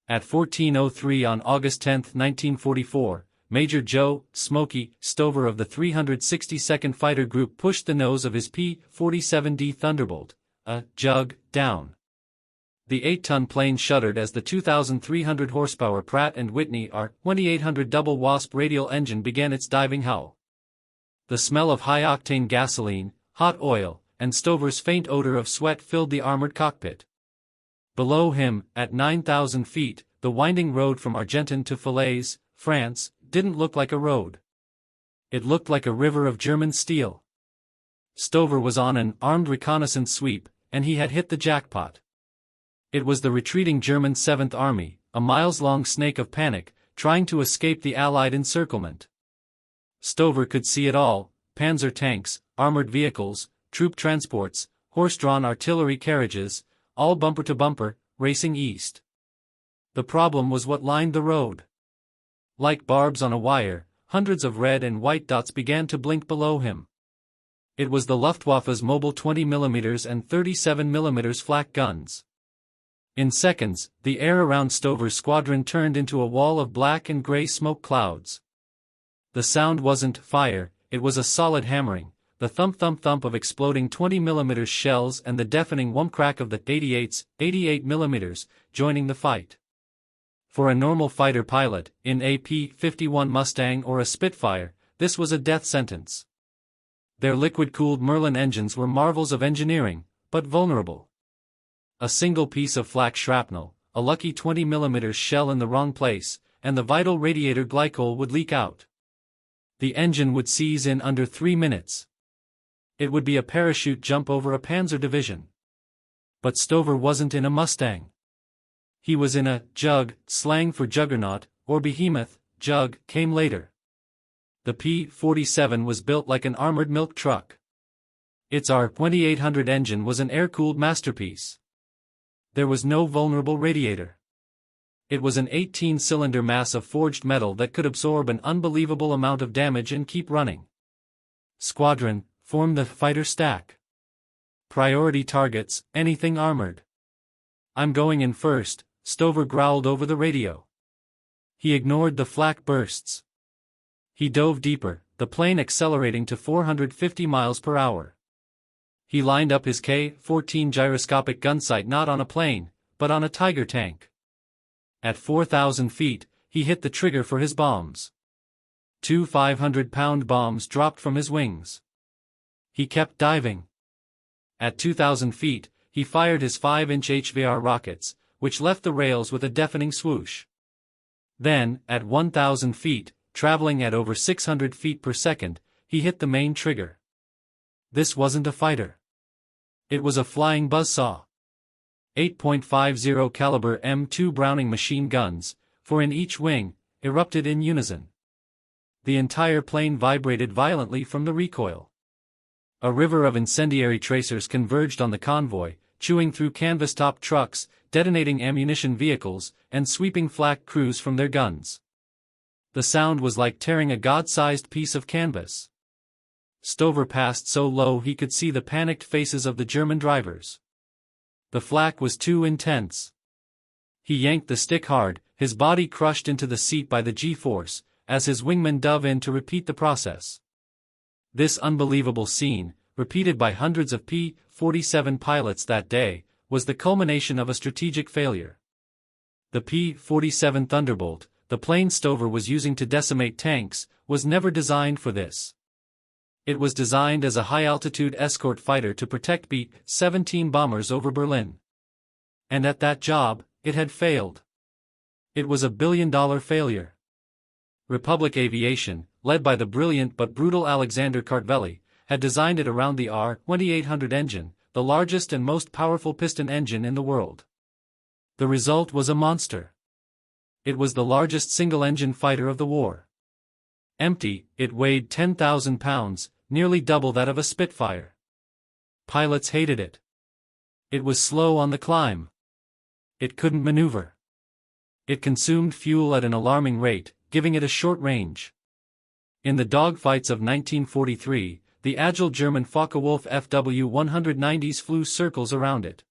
At 14:03 on August 10, 1944, Major Joe "Smokey" Stover of the 362nd Fighter Group pushed the nose of his P-47D Thunderbolt, a Jug, down. The 8-ton plane shuddered as the 2,300 horsepower Pratt & Whitney R-2800 double Wasp radial engine began its diving howl. The smell of high-octane gasoline, hot oil, and Stover's faint odor of sweat filled the armored cockpit. Below him, at 9,000 feet, the winding road from Argenton to Falaise, France, didn't look like a road. It looked like a river of German steel. Stover was on an armed reconnaissance sweep, and he had hit the jackpot. It was the retreating German 7th Army, a miles-long snake of panic, trying to escape the Allied encirclement. Stover could see it all: panzer tanks, armored vehicles, troop transports, horse-drawn artillery carriages, all bumper to bumper, racing east. The problem was what lined the road. Like barbs on a wire, hundreds of red and white dots began to blink below him. It was the Luftwaffe's mobile 20mm and 37mm flak guns. In seconds, the air around Stover's squadron turned into a wall of black and gray smoke clouds. The sound wasn't fire, it was a solid hammering, the thump-thump-thump of exploding 20mm shells and the deafening whump-crack of the 88mm, joining the fight. For a normal fighter pilot, in a P-51 Mustang or a Spitfire, this was a death sentence. Their liquid-cooled Merlin engines were marvels of engineering, but vulnerable. A single piece of flak shrapnel, a lucky 20mm shell in the wrong place, and the vital radiator glycol would leak out. The engine would seize in under 3 minutes. It would be a parachute jump over a panzer division. But Stover wasn't in a Mustang. He was in a Jug. Slang for juggernaut, or behemoth. Jug came later. The P-47 was built like an armored milk truck. Its R-2800 engine was an air-cooled masterpiece. There was no vulnerable radiator. It was an 18-cylinder mass of forged metal that could absorb an unbelievable amount of damage and keep running. Squadron, form the fighter stack. Priority targets, anything armored. I'm going in first, Stover growled over the radio. He ignored the flak bursts. He dove deeper, the plane accelerating to 450 miles per hour. He lined up his K-14 gyroscopic gun sight not on a plane, but on a Tiger tank. At 4,000 feet, he hit the trigger for his bombs. 2 500-pound bombs dropped from his wings. He kept diving. At 2,000 feet, he fired his 5-inch HVR rockets, which left the rails with a deafening swoosh. Then, at 1,000 feet, traveling at over 600 feet per second, he hit the main trigger. This wasn't a fighter. It was a flying buzzsaw. 8.50 caliber M2 Browning machine guns, 4 in each wing, erupted in unison. The entire plane vibrated violently from the recoil. A river of incendiary tracers converged on the convoy, chewing through canvas-topped trucks, detonating ammunition vehicles, and sweeping flak crews from their guns. The sound was like tearing a god-sized piece of canvas. Stover passed so low he could see the panicked faces of the German drivers. The flak was too intense. He yanked the stick hard, his body crushed into the seat by the G-force, as his wingmen dove in to repeat the process. This unbelievable scene, repeated by hundreds of P-47 pilots that day, was the culmination of a strategic failure. The P-47 Thunderbolt, the plane Stover was using to decimate tanks, was never designed for this. It was designed as a high-altitude escort fighter to protect B-17 bombers over Berlin. And at that job, it had failed. It was a billion-dollar failure. Republic Aviation, led by the brilliant but brutal Alexander Kartveli, had designed it around the R-2800 engine, the largest and most powerful piston engine in the world. The result was a monster. It was the largest single-engine fighter of the war. Empty, it weighed 10,000 pounds, nearly double that of a Spitfire. Pilots hated it. It was slow on the climb. It couldn't maneuver. It consumed fuel at an alarming rate, giving it a short range. In the dogfights of 1943, the agile German Focke-Wulf FW-190s flew circles around it.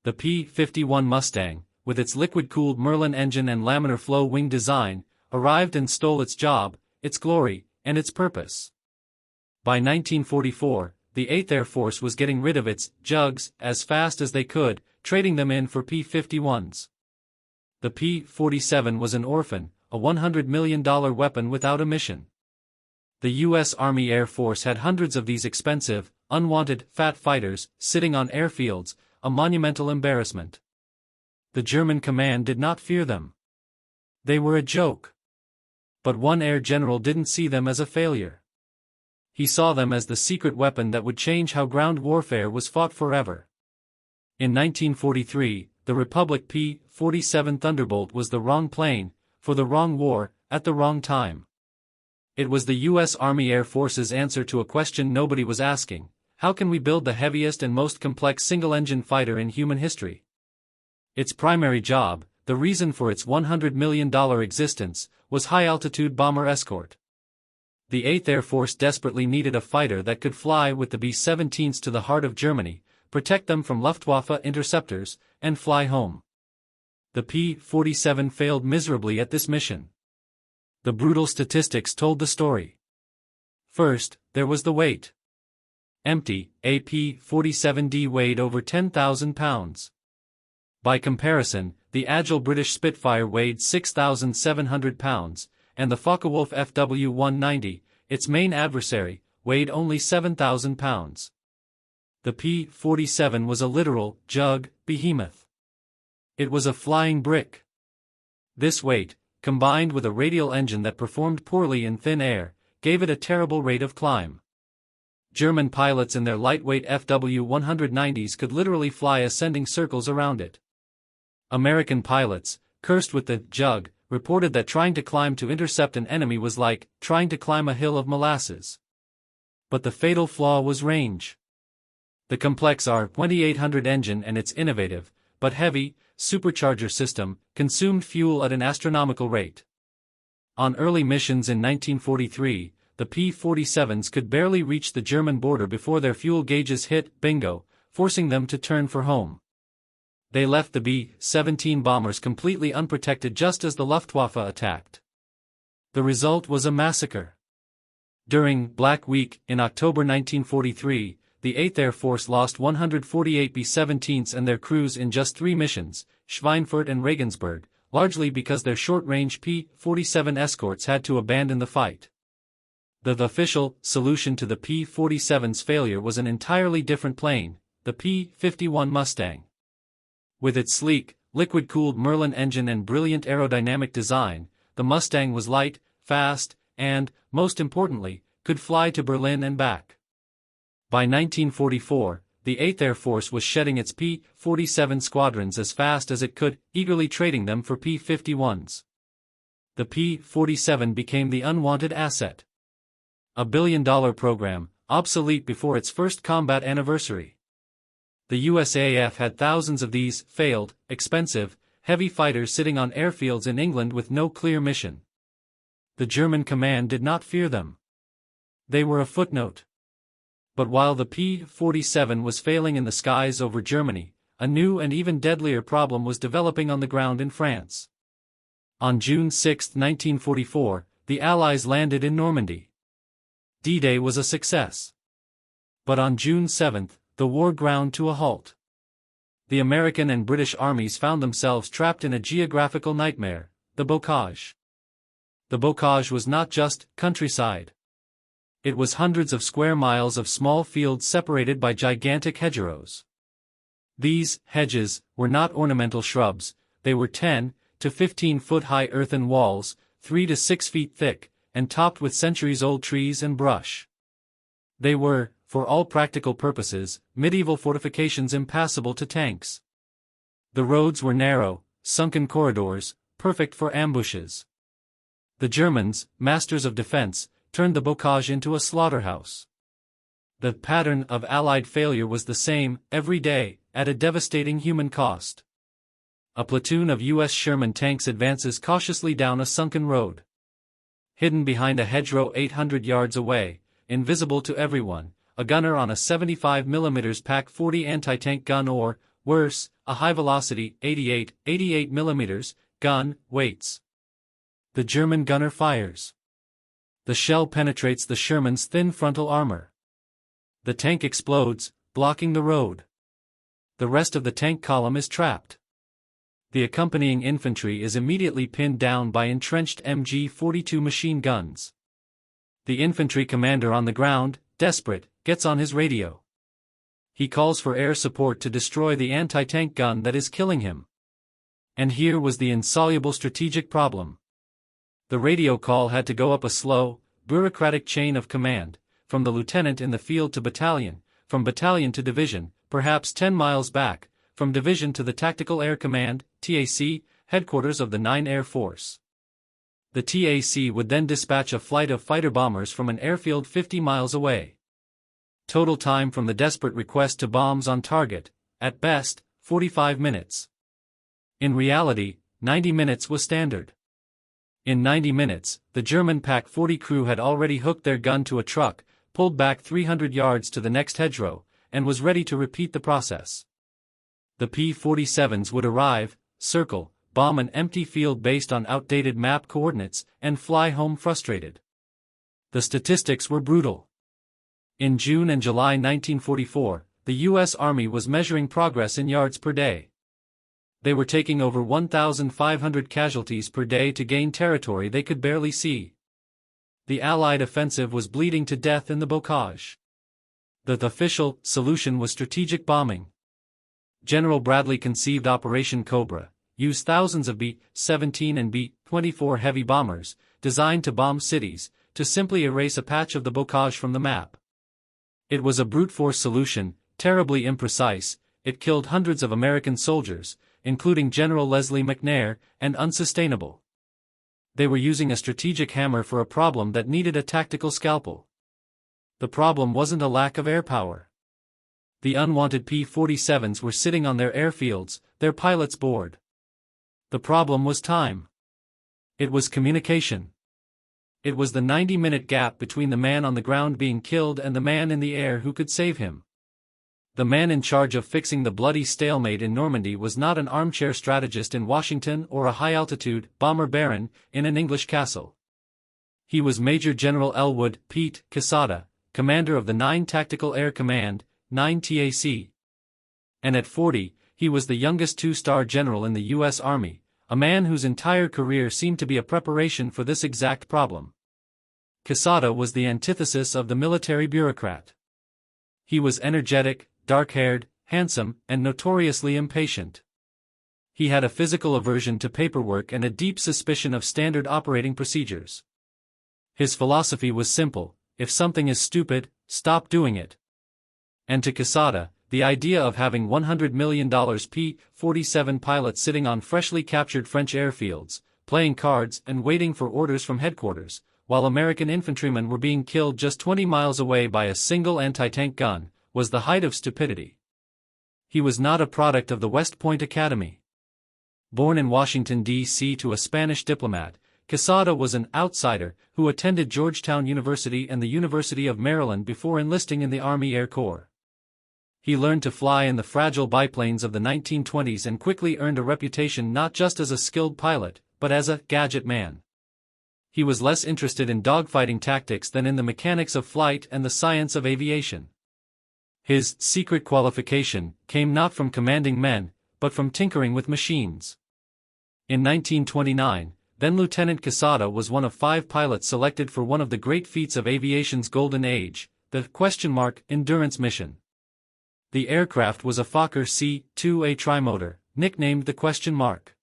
The P-51 Mustang, with its liquid-cooled Merlin engine and laminar flow wing design, arrived and stole its job, its glory, and its purpose. By 1944, the 8th Air Force was getting rid of its jugs as fast as they could, trading them in for P-51s. The P-47 was an orphan, a $100 million weapon without a mission. The U.S. Army Air Force had hundreds of these expensive, unwanted, fat fighters, sitting on airfields, a monumental embarrassment. The German command did not fear them. They were a joke. But one air general didn't see them as a failure. He saw them as the secret weapon that would change how ground warfare was fought forever. In 1943, the Republic P-47 Thunderbolt was the wrong plane, for the wrong war, at the wrong time. It was the U.S. Army Air Force's answer to a question nobody was asking: how can we build the heaviest and most complex single-engine fighter in human history? Its primary job, the reason for its $100 million existence, was high-altitude bomber escort. The 8th Air Force desperately needed a fighter that could fly with the B-17s to the heart of Germany, protect them from Luftwaffe interceptors, and fly home. The P-47 failed miserably at this mission. The brutal statistics told the story. First, there was the weight. Empty, a P-47D weighed over 10,000 pounds. By comparison, the agile British Spitfire weighed 6,700 pounds, and the Focke-Wulf FW-190, its main adversary, weighed only 7,000 pounds. The P-47 was a literal jug behemoth. It was a flying brick. This weight, combined with a radial engine that performed poorly in thin air, gave it a terrible rate of climb. German pilots in their lightweight FW-190s could literally fly ascending circles around it. American pilots, cursed with the jug, reported that trying to climb to intercept an enemy was like trying to climb a hill of molasses. But the fatal flaw was range. The complex R-2800 engine and its innovative, but heavy, supercharger system consumed fuel at an astronomical rate. On early missions in 1943, the P-47s could barely reach the German border before their fuel gauges hit bingo, forcing them to turn for home. They left the B-17 bombers completely unprotected just as the Luftwaffe attacked. The result was a massacre. During Black Week in October 1943, the 8th Air Force lost 148 B-17s and their crews in just 3 missions, Schweinfurt and Regensburg, largely because their short-range P-47 escorts had to abandon the fight. The official solution to the P-47's failure was an entirely different plane, the P-51 Mustang. With its sleek, liquid-cooled Merlin engine and brilliant aerodynamic design, the Mustang was light, fast, and, most importantly, could fly to Berlin and back. By 1944, the 8th Air Force was shedding its P-47 squadrons as fast as it could, eagerly trading them for P-51s. The P-47 became the unwanted asset. A billion-dollar program, obsolete before its first combat anniversary. The USAF had thousands of these failed, expensive, heavy fighters sitting on airfields in England with no clear mission. The German command did not fear them. They were a footnote. But while the P-47 was failing in the skies over Germany, a new and even deadlier problem was developing on the ground in France. On June 6, 1944, the Allies landed in Normandy. D-Day was a success. But on June 7, the war ground to a halt. The American and British armies found themselves trapped in a geographical nightmare, the bocage. The bocage was not just countryside. It was hundreds of square miles of small fields separated by gigantic hedgerows. These hedges were not ornamental shrubs, they were 10 to 15-foot high earthen walls, 3 to 6 feet thick, and topped with centuries-old trees and brush. They were, for all practical purposes, medieval fortifications impassable to tanks. The roads were narrow, sunken corridors, perfect for ambushes. The Germans, masters of defense, turned the bocage into a slaughterhouse. The pattern of Allied failure was the same, every day, at a devastating human cost. A platoon of U.S. Sherman tanks advances cautiously down a sunken road. Hidden behind a hedgerow 800 yards away, invisible to everyone, a gunner on a 75mm Pak-40 anti-tank gun or, worse, a high-velocity, 88 mm, gun, waits. The German gunner fires. The shell penetrates the Sherman's thin frontal armor. The tank explodes, blocking the road. The rest of the tank column is trapped. The accompanying infantry is immediately pinned down by entrenched MG-42 machine guns. The infantry commander on the ground, desperate, gets on his radio. He calls for air support to destroy the anti-tank gun that is killing him. And here was the insoluble strategic problem. The radio call had to go up a slow, bureaucratic chain of command, from the lieutenant in the field to battalion, from battalion to division, perhaps 10 miles back, from division to the Tactical Air Command, TAC, headquarters of the 9th Air Force. The TAC would then dispatch a flight of fighter bombers from an airfield 50 miles away. Total time from the desperate request to bombs on target, at best, 45 minutes. In reality, 90 minutes was standard. In 90 minutes, the German Pak-40 crew had already hooked their gun to a truck, pulled back 300 yards to the next hedgerow, and was ready to repeat the process. The P-47s would arrive, circle, bomb an empty field based on outdated map coordinates, and fly home frustrated. The statistics were brutal. In June and July 1944, the U.S. Army was measuring progress in yards per day. They were taking over 1,500 casualties per day to gain territory they could barely see. The Allied offensive was bleeding to death in the bocage. The official solution was strategic bombing. General Bradley conceived Operation Cobra, used thousands of B-17 and B-24 heavy bombers, designed to bomb cities, to simply erase a patch of the bocage from the map. It was a brute force solution, terribly imprecise. It killed hundreds of American soldiers, including General Leslie McNair, and unsustainable. They were using a strategic hammer for a problem that needed a tactical scalpel. The problem wasn't a lack of air power. The unwanted P-47s were sitting on their airfields, their pilots bored. The problem was time. It was communication. It was the 90-minute gap between the man on the ground being killed and the man in the air who could save him. The man in charge of fixing the bloody stalemate in Normandy was not an armchair strategist in Washington or a high-altitude bomber baron in an English castle. He was Major General Elwood Pete Quesada, commander of the 9th Tactical Air Command, 9 TAC. And at 40, he was the youngest two-star general in the U.S. Army, a man whose entire career seemed to be a preparation for this exact problem. Quesada was the antithesis of the military bureaucrat. He was energetic, dark-haired, handsome, and notoriously impatient. He had a physical aversion to paperwork and a deep suspicion of standard operating procedures. His philosophy was simple: if something is stupid, stop doing it. And to Quesada, the idea of having $100 million P-47 pilots sitting on freshly captured French airfields, playing cards and waiting for orders from headquarters, while American infantrymen were being killed just 20 miles away by a single anti-tank gun, was the height of stupidity. He was not a product of the West Point Academy. Born in Washington, D.C. to a Spanish diplomat, Quesada was an outsider who attended Georgetown University and the University of Maryland before enlisting in the Army Air Corps. He learned to fly in the fragile biplanes of the 1920s and quickly earned a reputation not just as a skilled pilot, but as a gadget man. He was less interested in dogfighting tactics than in the mechanics of flight and the science of aviation. His secret qualification came not from commanding men, but from tinkering with machines. In 1929, then-Lieutenant Quesada was one of 5 pilots selected for one of the great feats of aviation's golden age, the Endurance mission. The aircraft was a Fokker C-2A trimotor, nicknamed the Question Mark.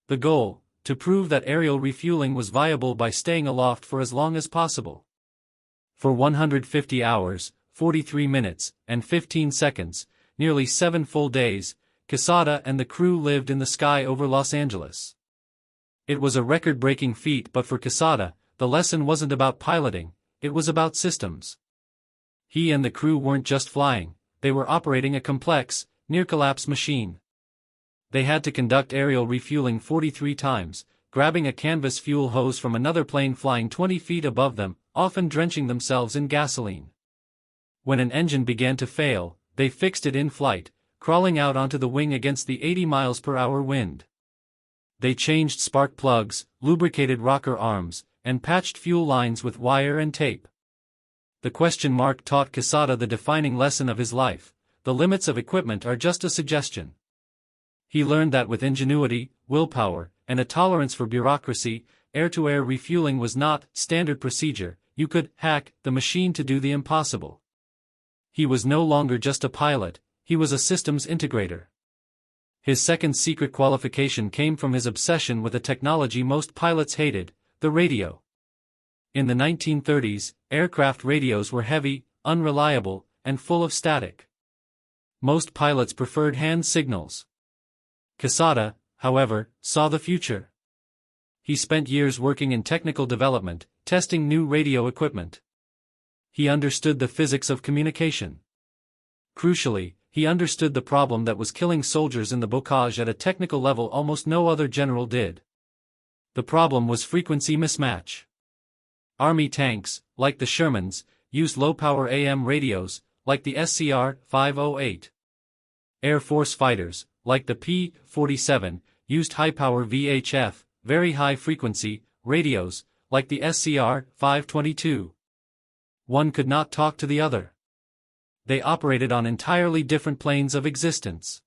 The goal: to prove that aerial refueling was viable by staying aloft for as long as possible. For 150 hours, 43 minutes, and 15 seconds, nearly 7 full days, Quesada and the crew lived in the sky over Los Angeles. It was a record-breaking feat, but for Quesada, the lesson wasn't about piloting, it was about systems. He and the crew weren't just flying, they were operating a complex, near-collapse machine. They had to conduct aerial refueling 43 times, grabbing a canvas fuel hose from another plane flying 20 feet above them, often drenching themselves in gasoline. When an engine began to fail, they fixed it in flight, crawling out onto the wing against the 80 miles per hour wind. They changed spark plugs, lubricated rocker arms, and patched fuel lines with wire and tape. The question mark taught Quesada the defining lesson of his life: the limits of equipment are just a suggestion. He learned that with ingenuity, willpower, and a tolerance for bureaucracy, air-to-air refueling was not standard procedure. You could hack the machine to do the impossible. He was no longer just a pilot, he was a systems integrator. His second secret qualification came from his obsession with a technology most pilots hated: the radio. In the 1930s, aircraft radios were heavy, unreliable, and full of static. Most pilots preferred hand signals. Quesada, however, saw the future. He spent years working in technical development, testing new radio equipment. He understood the physics of communication. Crucially, he understood the problem that was killing soldiers in the bocage at a technical level almost no other general did. The problem was frequency mismatch. Army tanks, like the Shermans, used low-power AM radios, like the SCR-508. Air Force fighters, like the P-47, used high-power VHF, very high-frequency, radios, like the SCR-522. One could not talk to the other. They operated on entirely different planes of existence.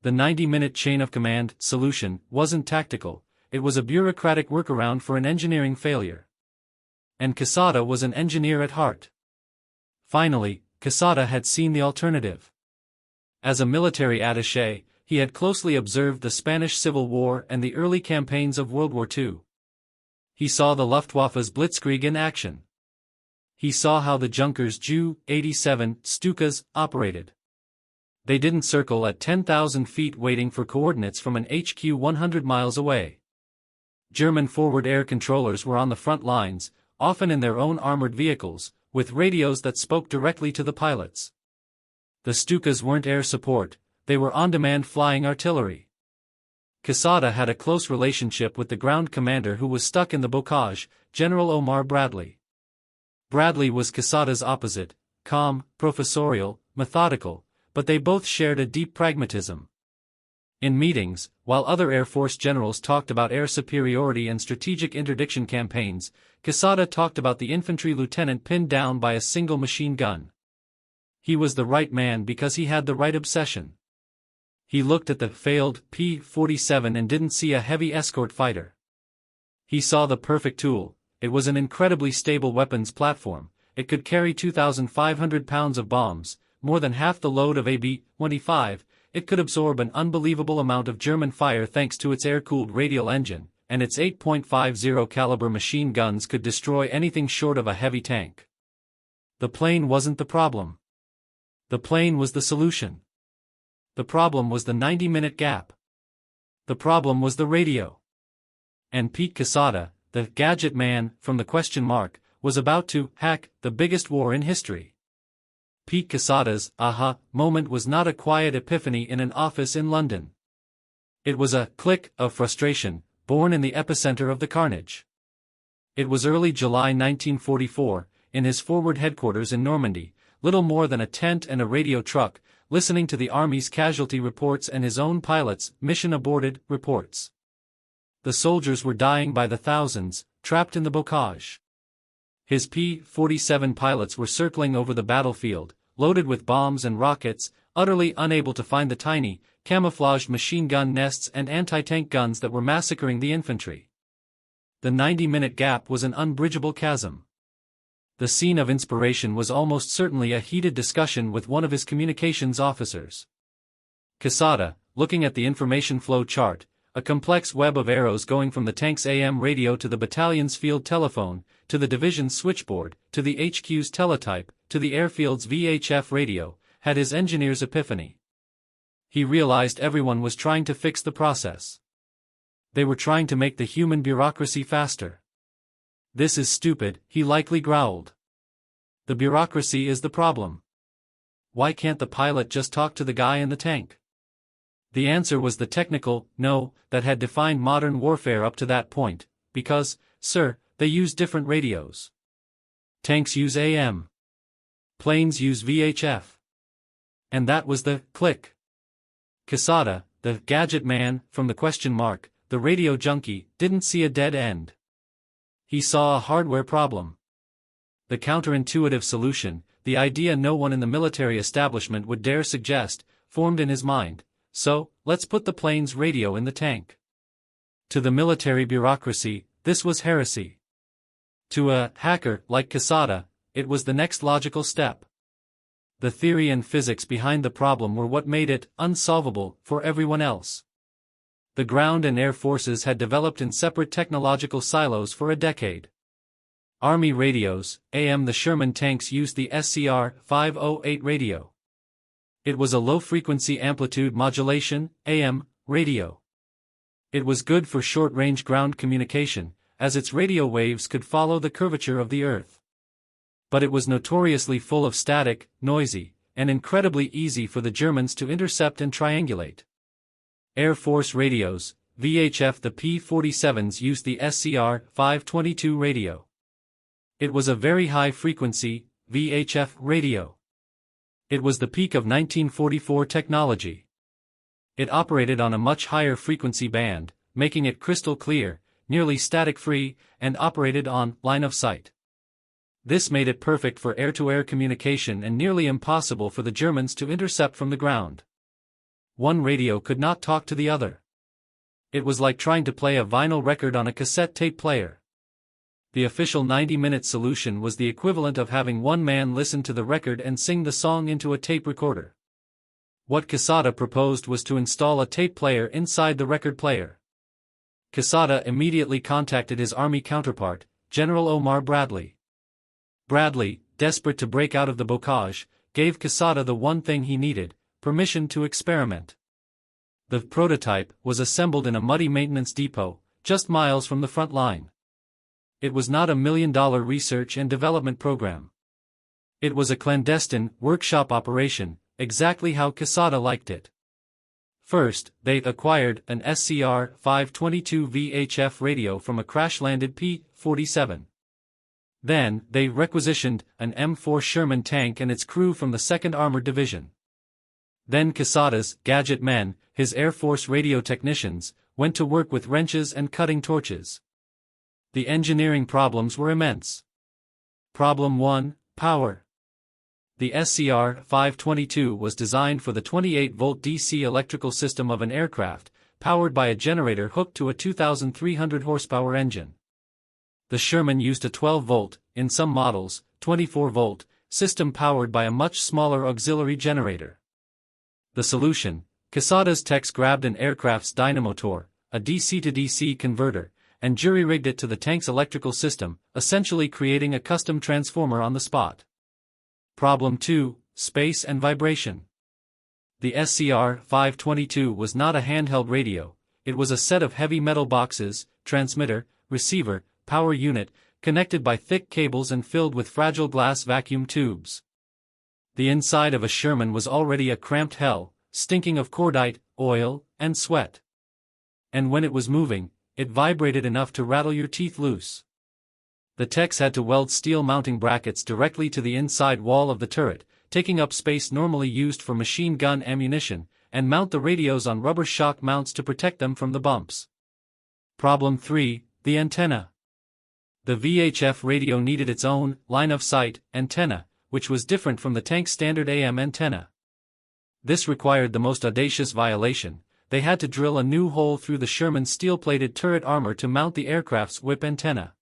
The 90-minute chain of command solution wasn't tactical, it was a bureaucratic workaround for an engineering failure. And Quesada was an engineer at heart. Finally, Quesada had seen the alternative. As a military attaché, he had closely observed the Spanish Civil War and the early campaigns of World War II. He saw the Luftwaffe's Blitzkrieg in action. He saw how the Junkers Ju-87 Stukas operated. They didn't circle at 10,000 feet waiting for coordinates from an HQ 100 miles away. German forward air controllers were on the front lines, often in their own armored vehicles, with radios that spoke directly to the pilots. The Stukas weren't air support, they were on-demand flying artillery. Quesada had a close relationship with the ground commander who was stuck in the bocage, General Omar Bradley. Bradley was Quesada's opposite, calm, professorial, methodical, but they both shared a deep pragmatism. In meetings, while other Air Force generals talked about air superiority and strategic interdiction campaigns, Quesada talked about the infantry lieutenant pinned down by a single machine gun. He was the right man because he had the right obsession. He looked at the failed P-47 and didn't see a heavy escort fighter. He saw the perfect tool. It was an incredibly stable weapons platform. It could carry 2,500 pounds of bombs, more than half the load of a B-25. It could absorb an unbelievable amount of German fire thanks to its air-cooled radial engine, and its 8.50 caliber machine guns could destroy anything short of a heavy tank. The plane wasn't the problem. The plane was the solution. The problem was the 90-minute gap. The problem was the radio. And Pete Quesada, the gadget man from the question mark, was about to hack the biggest war in history. Pete Quesada's aha moment was not a quiet epiphany in an office in London. It was a click of frustration, born in the epicenter of the carnage. It was early July 1944, in his forward headquarters in Normandy, little more than a tent and a radio truck, listening to the Army's casualty reports and his own pilots' mission aborted reports. The soldiers were dying by the thousands, trapped in the bocage. His P-47 pilots were circling over the battlefield, loaded with bombs and rockets, utterly unable to find the tiny, camouflaged machine gun nests and anti-tank guns that were massacring the infantry. The 90-minute gap was an unbridgeable chasm. The scene of inspiration was almost certainly a heated discussion with one of his communications officers. Quesada, looking at the information flow chart, a complex web of arrows going from the tank's AM radio to the battalion's field telephone, to the division's switchboard, to the HQ's teletype, to the airfield's VHF radio, had his engineer's epiphany. He realized everyone was trying to fix the process. They were trying to make the human bureaucracy faster. "This is stupid," he likely growled. "The bureaucracy is the problem. Why can't the pilot just talk to the guy in the tank?" The answer was the technical no that had defined modern warfare up to that point, because, sir, they use different radios. Tanks use AM. Planes use VHF. And that was the click. Quesada, the gadget man from the question mark, the radio junkie, didn't see a dead end. He saw a hardware problem. The counterintuitive solution, the idea no one in the military establishment would dare suggest, formed in his mind. So, let's put the plane's radio in the tank. To the military bureaucracy, this was heresy. To a hacker like Quesada, it was the next logical step. The theory and physics behind the problem were what made it unsolvable for everyone else. The ground and air forces had developed in separate technological silos for a decade. Army radios, AM. The Sherman tanks used the SCR-508 radio. It was a low-frequency amplitude modulation, AM, radio. It was good for short-range ground communication, as its radio waves could follow the curvature of the Earth. But it was notoriously full of static, noisy, and incredibly easy for the Germans to intercept and triangulate. Air Force radios, VHF. The P-47s used the SCR-522 radio. It was a very high-frequency, VHF radio. It was the peak of 1944 technology. It operated on a much higher frequency band, making it crystal clear, nearly static-free, and operated on line of sight. This made it perfect for air-to-air communication and nearly impossible for the Germans to intercept from the ground. One radio could not talk to the other. It was like trying to play a vinyl record on a cassette tape player. The official 90-minute solution was the equivalent of having one man listen to the record and sing the song into a tape recorder. What Quesada proposed was to install a tape player inside the record player. Quesada immediately contacted his army counterpart, General Omar Bradley. Bradley, desperate to break out of the bocage, gave Quesada the one thing he needed: permission to experiment. The prototype was assembled in a muddy maintenance depot, just miles from the front line. It was not a $1 million research and development program. It was a clandestine, workshop operation, exactly how Quesada liked it. First, they acquired an SCR-522 VHF radio from a crash-landed P-47. Then, they requisitioned an M4 Sherman tank and its crew from the 2nd Armored Division. Then Quesada's gadget men, his Air Force radio technicians, went to work with wrenches and cutting torches. The engineering problems were immense. Problem 1, power. The SCR-522 was designed for the 28-volt DC electrical system of an aircraft, powered by a generator hooked to a 2,300 horsepower engine. The Sherman used a 12-volt, in some models, 24-volt, system powered by a much smaller auxiliary generator. The solution: Quesada's techs grabbed an aircraft's dynamotor, a DC-to-DC converter, and jury-rigged it to the tank's electrical system, essentially creating a custom transformer on the spot. Problem 2, space and vibration. The SCR-522 was not a handheld radio, it was a set of heavy metal boxes, transmitter, receiver, power unit, connected by thick cables and filled with fragile glass vacuum tubes. The inside of a Sherman was already a cramped hell, stinking of cordite, oil, and sweat. And when it was moving, it vibrated enough to rattle your teeth loose. The techs had to weld steel mounting brackets directly to the inside wall of the turret, taking up space normally used for machine gun ammunition, and mount the radios on rubber shock mounts to protect them from the bumps. Problem 3, the antenna. The VHF radio needed its own line-of-sight antenna, which was different from the tank's standard AM antenna. This required the most audacious violation: they had to drill a new hole through the Sherman's steel-plated turret armor to mount the aircraft's whip antenna.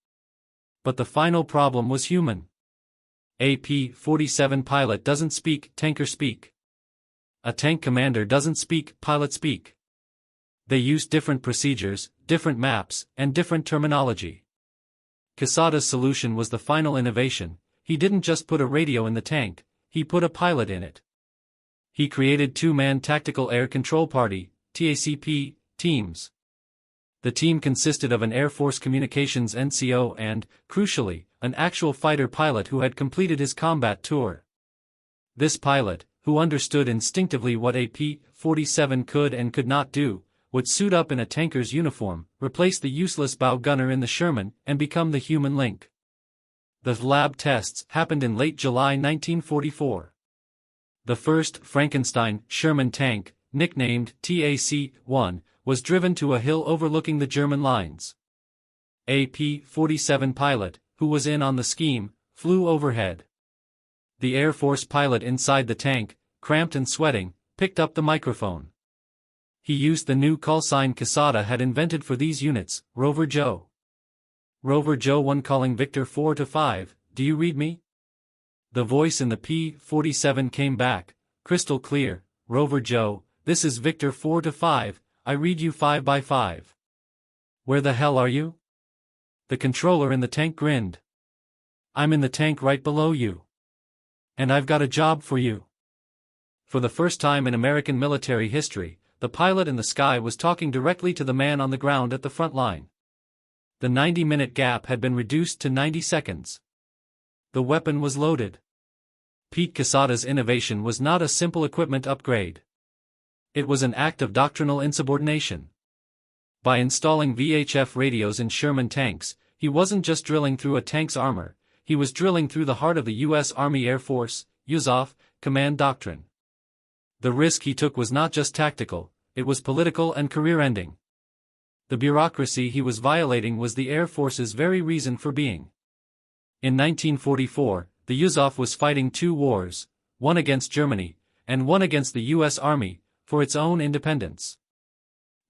But the final problem was human. A P-47 pilot doesn't speak tanker speak. A tank commander doesn't speak pilot speak. They used different procedures, different maps, and different terminology. Quesada's solution was the final innovation. He didn't just put a radio in the tank, he put a pilot in it. He created two-man Tactical Air Control Party, TACP, teams. The team consisted of an Air Force Communications NCO and, crucially, an actual fighter pilot who had completed his combat tour. This pilot, who understood instinctively what a P-47 could and could not do, would suit up in a tanker's uniform, replace the useless bow gunner in the Sherman, and become the human link. The lab tests happened in late July 1944. The first Frankenstein Sherman tank, nicknamed TAC-1, was driven to a hill overlooking the German lines. A P-47 pilot, who was in on the scheme, flew overhead. The Air Force pilot inside the tank, cramped and sweating, picked up the microphone. He used the new call sign Quesada had invented for these units, Rover Joe. Rover Joe 1 calling Victor 4-5, do you read me? The voice in the P-47 came back, crystal clear, Rover Joe, this is Victor 4-5, I read you 5x5. Where the hell are you? The controller in the tank grinned. I'm in the tank right below you. And I've got a job for you. For the first time in American military history, the pilot in the sky was talking directly to the man on the ground at the front line. The 90-minute gap had been reduced to 90 seconds. The weapon was loaded. Pete Quesada's innovation was not a simple equipment upgrade. It was an act of doctrinal insubordination. By installing VHF radios in Sherman tanks, he wasn't just drilling through a tank's armor, he was drilling through the heart of the U.S. Army Air Force, USAF, command doctrine. The risk he took was not just tactical, it was political and career-ending. The bureaucracy he was violating was the Air Force's very reason for being. In 1944, the USAF was fighting two wars, one against Germany, and one against the U.S. Army, for its own independence.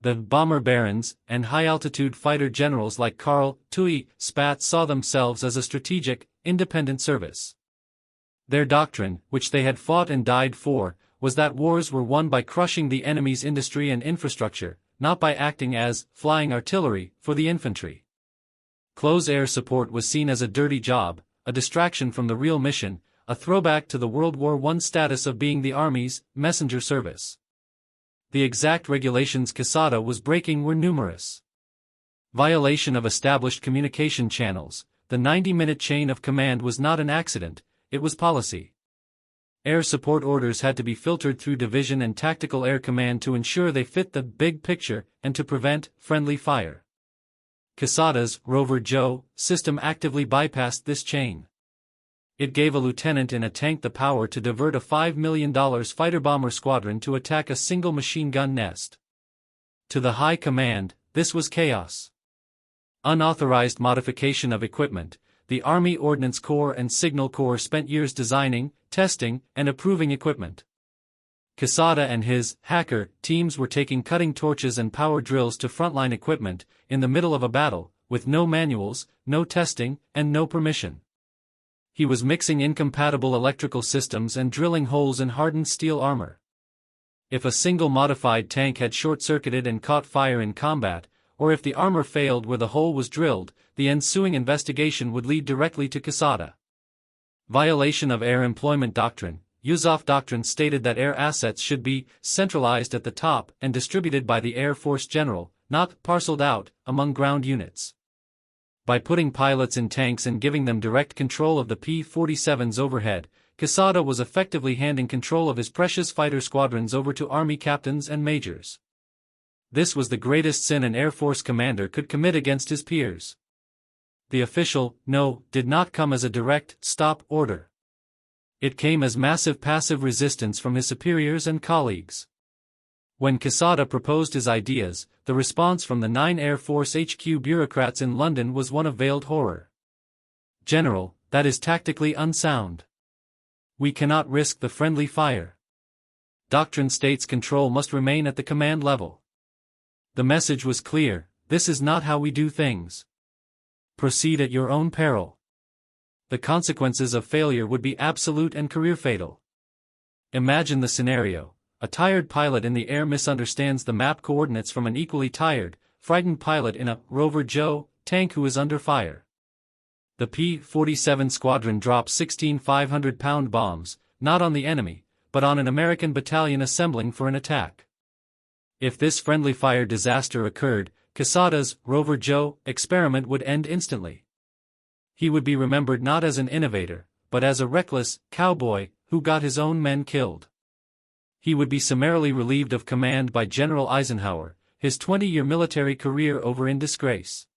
The bomber barons and high-altitude fighter generals like Karl Tui Spaatz saw themselves as a strategic, independent service. Their doctrine, which they had fought and died for, was that wars were won by crushing the enemy's industry and infrastructure, not by acting as flying artillery for the infantry. Close air support was seen as a dirty job, a distraction from the real mission, a throwback to the World War I status of being the Army's messenger service. The exact regulations Quesada was breaking were numerous. Violation of established communication channels, the 90-minute chain of command was not an accident, it was policy. Air support orders had to be filtered through Division and Tactical Air Command to ensure they fit the big picture and to prevent friendly fire. Quesada's Rover Joe system actively bypassed this chain. It gave a lieutenant in a tank the power to divert a $5 million fighter-bomber squadron to attack a single machine gun nest. To the high command, this was chaos. Unauthorized modification of equipment, the Army Ordnance Corps and Signal Corps spent years designing, testing, and approving equipment. Quesada and his hacker teams were taking cutting torches and power drills to frontline equipment, in the middle of a battle, with no manuals, no testing, and no permission. He was mixing incompatible electrical systems and drilling holes in hardened steel armor. If a single modified tank had short-circuited and caught fire in combat, or if the armor failed where the hole was drilled, the ensuing investigation would lead directly to Quesada. Violation of Air Employment Doctrine. USAF doctrine stated that air assets should be centralized at the top and distributed by the Air Force General, not parceled out among ground units. By putting pilots in tanks and giving them direct control of the P-47's overhead, Quesada was effectively handing control of his precious fighter squadrons over to Army captains and majors. This was the greatest sin an Air Force commander could commit against his peers. The official no did not come as a direct stop order. It came as massive passive resistance from his superiors and colleagues. When Quesada proposed his ideas, the response from the 9 Air Force HQ bureaucrats in London was one of veiled horror. "General, that is tactically unsound. We cannot risk the friendly fire. Doctrine states control must remain at the command level." The message was clear: this is not how we do things. Proceed at your own peril. The consequences of failure would be absolute and career-fatal. Imagine the scenario. A tired pilot in the air misunderstands the map coordinates from an equally tired, frightened pilot in a Rover Joe tank who is under fire. The P-47 squadron drops 16 500-pound bombs, not on the enemy, but on an American battalion assembling for an attack. If this friendly fire disaster occurred, Quesada's Rover Joe experiment would end instantly. He would be remembered not as an innovator, but as a reckless cowboy who got his own men killed. He would be summarily relieved of command by General Eisenhower, his 20-year military career over in disgrace.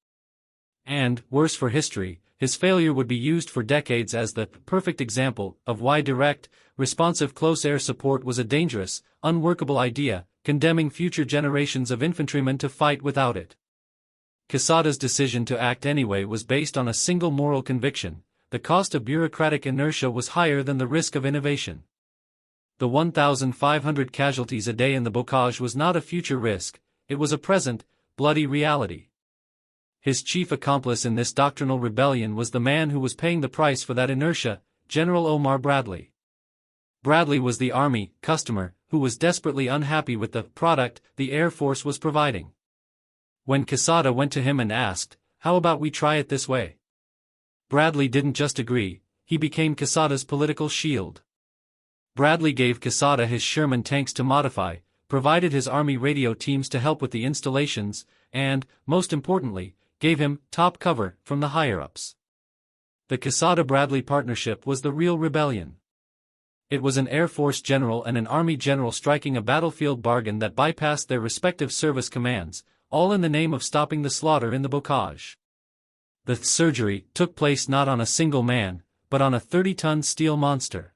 And, worse for history, his failure would be used for decades as the perfect example of why direct, responsive close air support was a dangerous, unworkable idea, condemning future generations of infantrymen to fight without it. Quesada's decision to act anyway was based on a single moral conviction: the cost of bureaucratic inertia was higher than the risk of innovation. The 1,500 casualties a day in the bocage was not a future risk, it was a present, bloody reality. His chief accomplice in this doctrinal rebellion was the man who was paying the price for that inertia, General Omar Bradley. Bradley was the Army customer who was desperately unhappy with the product the Air Force was providing. When Quesada went to him and asked, "How about we try it this way?" Bradley didn't just agree, he became Quesada's political shield. Bradley gave Quesada his Sherman tanks to modify, provided his Army radio teams to help with the installations, and, most importantly, gave him top cover from the higher-ups. The Quesada-Bradley partnership was the real rebellion. It was an Air Force general and an Army general striking a battlefield bargain that bypassed their respective service commands, all in the name of stopping the slaughter in the bocage. The surgery took place not on a single man, but on a 30-ton steel monster.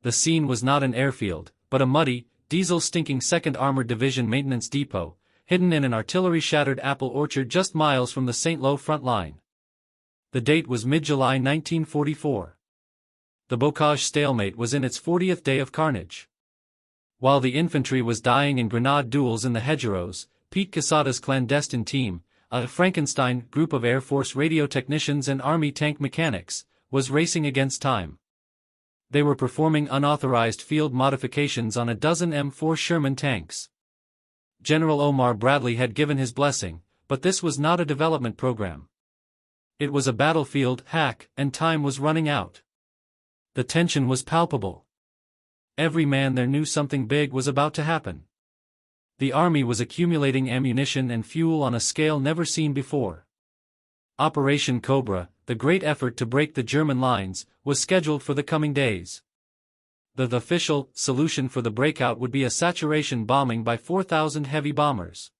The scene was not an airfield, but a muddy, diesel-stinking 2nd Armored Division maintenance depot, hidden in an artillery-shattered apple orchard just miles from the St. Lo front line. The date was mid-July 1944. The bocage stalemate was in its 40th day of carnage. While the infantry was dying in grenade duels in the hedgerows, Pete Quesada's clandestine team, a Frankenstein group of Air Force radio technicians and Army tank mechanics, was racing against time. They were performing unauthorized field modifications on a dozen M4 Sherman tanks. General Omar Bradley had given his blessing, but this was not a development program. It was a battlefield hack, and time was running out. The tension was palpable. Every man there knew something big was about to happen. The Army was accumulating ammunition and fuel on a scale never seen before. Operation Cobra, the great effort to break the German lines, was scheduled for the coming days. The official solution for the breakout would be a saturation bombing by 4,000 heavy bombers.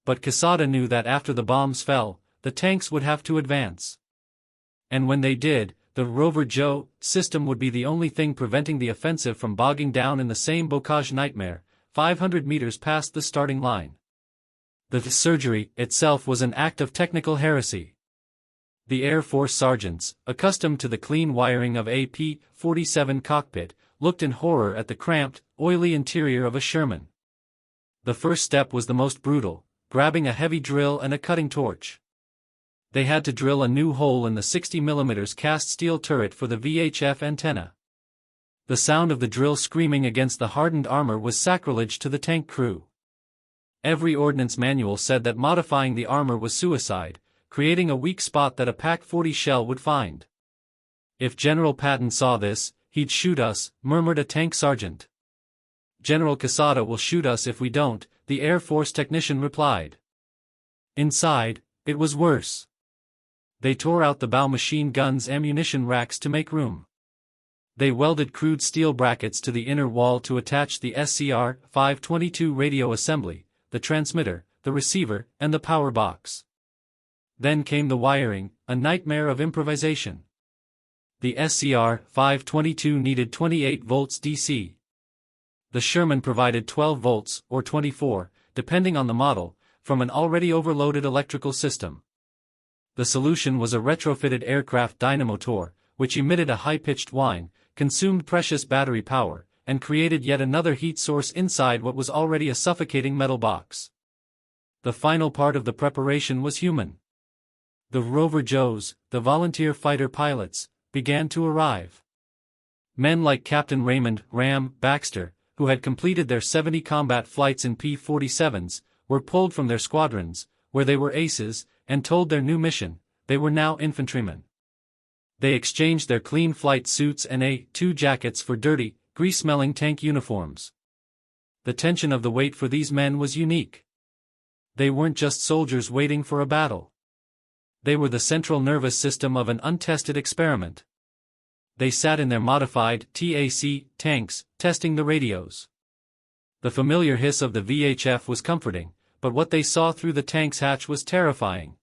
But Quesada knew that after the bombs fell, the tanks would have to advance. And when they did, the Rover Joe system would be the only thing preventing the offensive from bogging down in the same bocage nightmare, 500 meters past the starting line. The surgery itself was an act of technical heresy. The Air Force sergeants, accustomed to the clean wiring of a P-47 cockpit, looked in horror at the cramped, oily interior of a Sherman. The first step was the most brutal, grabbing a heavy drill and a cutting torch. They had to drill a new hole in the 60mm cast steel turret for the VHF antenna. The sound of the drill screaming against the hardened armor was sacrilege to the tank crew. Every ordnance manual said that modifying the armor was suicide, creating a weak spot that a PaC-40 shell would find. "If General Patton saw this, he'd shoot us," murmured a tank sergeant. "General Quesada will shoot us if we don't," the Air Force technician replied. Inside, it was worse. They tore out the bow machine gun's ammunition racks to make room. They welded crude steel brackets to the inner wall to attach the SCR-522 radio assembly, the transmitter, the receiver, and the power box. Then came the wiring, a nightmare of improvisation. The SCR-522 needed 28 volts DC. The Sherman provided 12 volts, or 24, depending on the model, from an already overloaded electrical system. The solution was a retrofitted aircraft dynamotor, which emitted a high-pitched whine, consumed precious battery power, and created yet another heat source inside what was already a suffocating metal box. The final part of the preparation was human. The Rover Joes, the volunteer fighter pilots, began to arrive. Men like Captain Raymond "Ram" Baxter, who had completed their 70 combat flights in P-47s, were pulled from their squadrons, where they were aces, and told their new mission: they were now infantrymen. They exchanged their clean flight suits and A-2 jackets for dirty, grease-smelling tank uniforms. The tension of the wait for these men was unique. They weren't just soldiers waiting for a battle. They were the central nervous system of an untested experiment. They sat in their modified TAC tanks, testing the radios. The familiar hiss of the VHF was comforting, but what they saw through the tank's hatch was terrifying.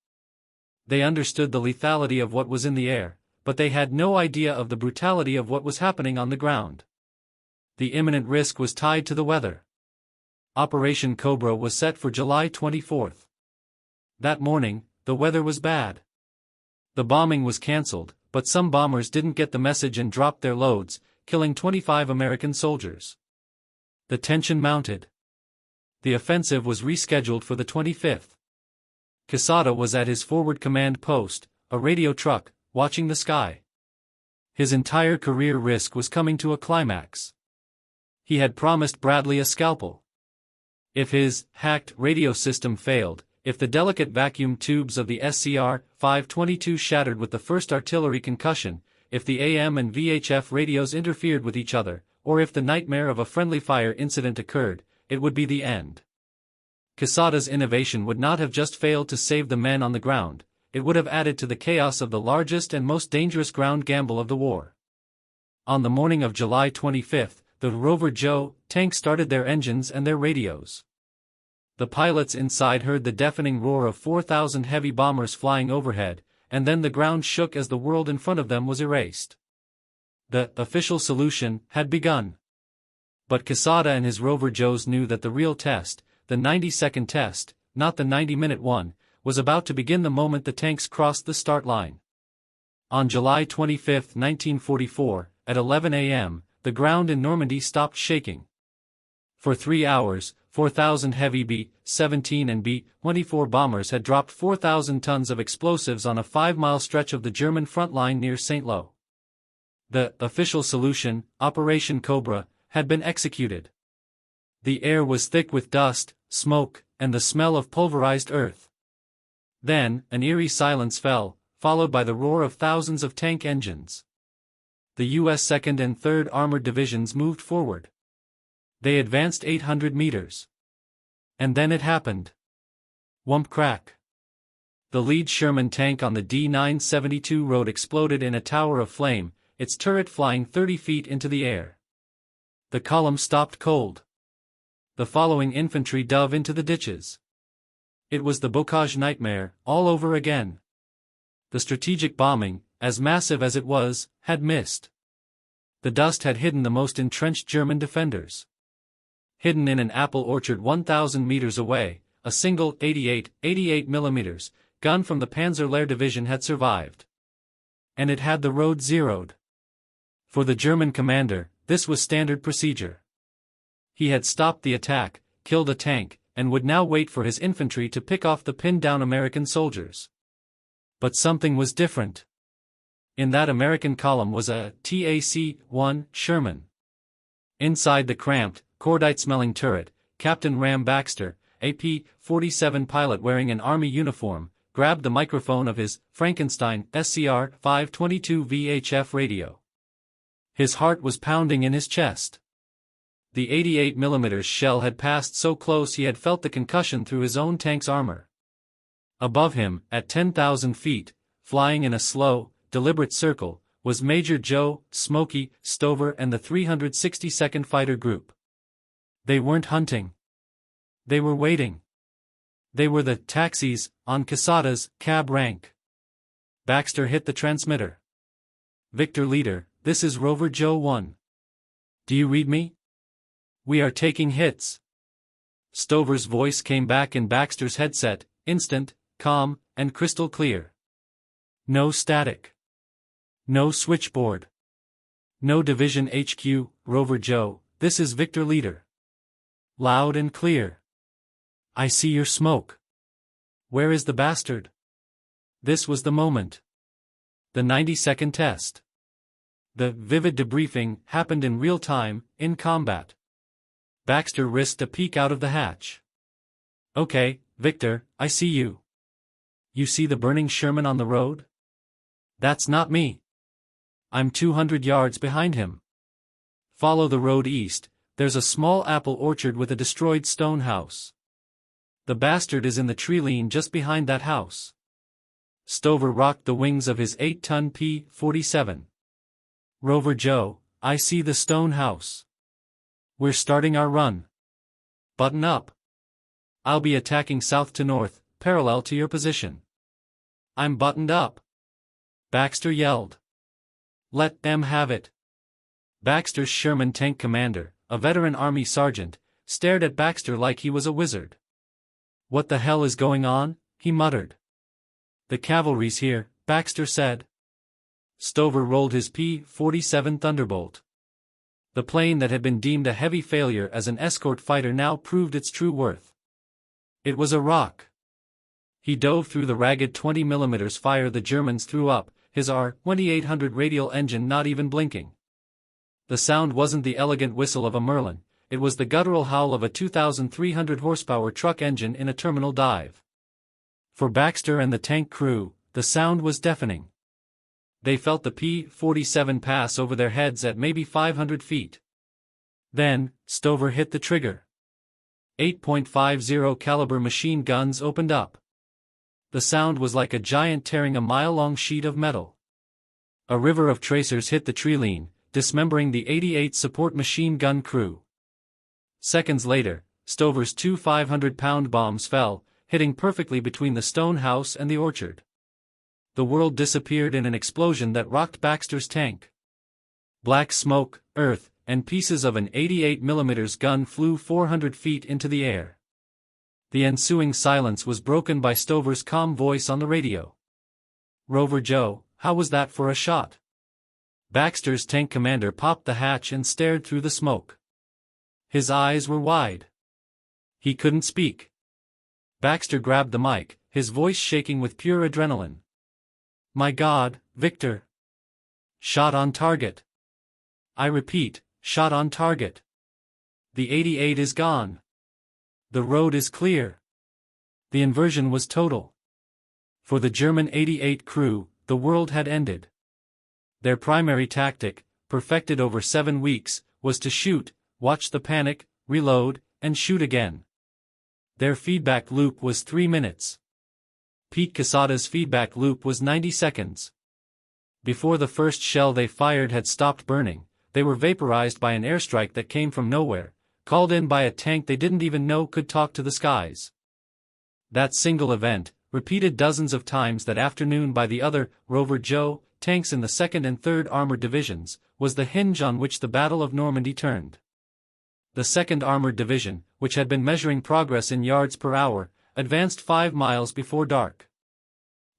They understood the lethality of what was in the air, but they had no idea of the brutality of what was happening on the ground. The imminent risk was tied to the weather. Operation Cobra was set for July 24. That morning, the weather was bad. The bombing was cancelled, but some bombers didn't get the message and dropped their loads, killing 25 American soldiers. The tension mounted. The offensive was rescheduled for the 25th. Quesada was at his forward command post, a radio truck, watching the sky. His entire career risk was coming to a climax. He had promised Bradley a scalpel. If his hacked radio system failed, if the delicate vacuum tubes of the SCR-522 shattered with the first artillery concussion, if the AM and VHF radios interfered with each other, or if the nightmare of a friendly fire incident occurred, it would be the end. Quesada's innovation would not have just failed to save the men on the ground, it would have added to the chaos of the largest and most dangerous ground gamble of the war. On the morning of July 25, the Rover Joe tank started their engines and their radios. The pilots inside heard the deafening roar of 4,000 heavy bombers flying overhead, and then the ground shook as the world in front of them was erased. The official solution had begun. But Quesada and his Rover Joes knew that the real test, the 90-second test, not the 90-minute one, was about to begin the moment the tanks crossed the start line. On July 25, 1944, at 11 a.m., the ground in Normandy stopped shaking. For 3 hours, 4,000 heavy B-17 and B-24 bombers had dropped 4,000 tons of explosives on a 5-mile stretch of the German front line near St. Lo. The official solution, Operation Cobra, had been executed. The air was thick with dust, smoke, and the smell of pulverized earth. Then, an eerie silence fell, followed by the roar of thousands of tank engines. The U.S. 2nd and 3rd Armored Divisions moved forward. They advanced 800 meters. And then it happened. Whump crack. The lead Sherman tank on the D-972 road exploded in a tower of flame, its turret flying 30 feet into the air. The column stopped cold. The following infantry dove into the ditches. It was the Bocage nightmare, all over again. The strategic bombing, as massive as it was, had missed. The dust had hidden the most entrenched German defenders. Hidden in an apple orchard 1,000 meters away, a single 88 mm gun from the Panzer-Lehr division had survived. And it had the road zeroed. For the German commander, this was standard procedure. He had stopped the attack, killed a tank, and would now wait for his infantry to pick off the pinned-down American soldiers. But something was different. In that American column was a TAC-1 Sherman. Inside the cramped, cordite-smelling turret, Captain Ram Baxter, a P-47 pilot wearing an Army uniform, grabbed the microphone of his Frankenstein SCR-522 VHF radio. His heart was pounding in his chest. The 88 mm shell had passed so close he had felt the concussion through his own tank's armor. Above him, at 10,000 feet, flying in a slow, deliberate circle, was Major Joe, Smokey, Stover and the 362nd Fighter Group. They weren't hunting. They were waiting. They were the taxis on Quesada's cab rank. Baxter hit the transmitter. "Victor Leader, this is Rover Joe 1. Do you read me? We are taking hits." Stover's voice came back in Baxter's headset, instant, calm, and crystal clear. No static. No switchboard. No Division HQ, Rover Joe, this is Victor Leader. Loud and clear. I see your smoke. Where is the bastard? This was the moment. The 90-second test. The vivid debriefing happened in real time, in combat. Baxter risked a peek out of the hatch. "Okay, Victor, I see you. You see the burning Sherman on the road? That's not me. I'm 200 yards behind him. Follow the road east, there's a small apple orchard with a destroyed stone house. The bastard is in the tree line just behind that house." Stover rocked the wings of his 8-ton P-47. "Rover Joe, I see the stone house. We're starting our run. Button up. I'll be attacking south to north, parallel to your position." "I'm buttoned up," Baxter yelled. "Let them have it." Baxter's Sherman tank commander, a veteran Army sergeant, stared at Baxter like he was a wizard. "What the hell is going on?" he muttered. "The cavalry's here," Baxter said. Stover rolled his P-47 Thunderbolt. The plane that had been deemed a heavy failure as an escort fighter now proved its true worth. It was a rock. He dove through the ragged 20mm fire the Germans threw up, his R-2800 radial engine not even blinking. The sound wasn't the elegant whistle of a Merlin, it was the guttural howl of a 2,300 horsepower truck engine in a terminal dive. For Baxter and the tank crew, the sound was deafening. They felt the P-47 pass over their heads at maybe 500 feet. Then, Stover hit the trigger. 8.50 caliber machine guns opened up. The sound was like a giant tearing a mile-long sheet of metal. A river of tracers hit the treeline, dismembering the 88th support machine gun crew. Seconds later, Stover's two 500-pound bombs fell, hitting perfectly between the stone house and the orchard. The world disappeared in an explosion that rocked Baxter's tank. Black smoke, earth, and pieces of an 88mm gun flew 400 feet into the air. The ensuing silence was broken by Stover's calm voice on the radio. "Rover Joe, how was that for a shot?" Baxter's tank commander popped the hatch and stared through the smoke. His eyes were wide. He couldn't speak. Baxter grabbed the mic, his voice shaking with pure adrenaline. "My God, Victor! Shot on target. I repeat, shot on target. The 88 is gone. The road is clear." The inversion was total. For the German 88 crew, the world had ended. Their primary tactic, perfected over 7 weeks, was to shoot, watch the panic, reload, and shoot again. Their feedback loop was 3 minutes. Pete Quesada's feedback loop was 90 seconds. Before the first shell they fired had stopped burning, they were vaporized by an airstrike that came from nowhere, called in by a tank they didn't even know could talk to the skies. That single event, repeated dozens of times that afternoon by the other Rover Joe tanks in the 2nd and 3rd Armored Divisions, was the hinge on which the Battle of Normandy turned. The 2nd Armored Division, which had been measuring progress in yards per hour, advanced 5 miles before dark.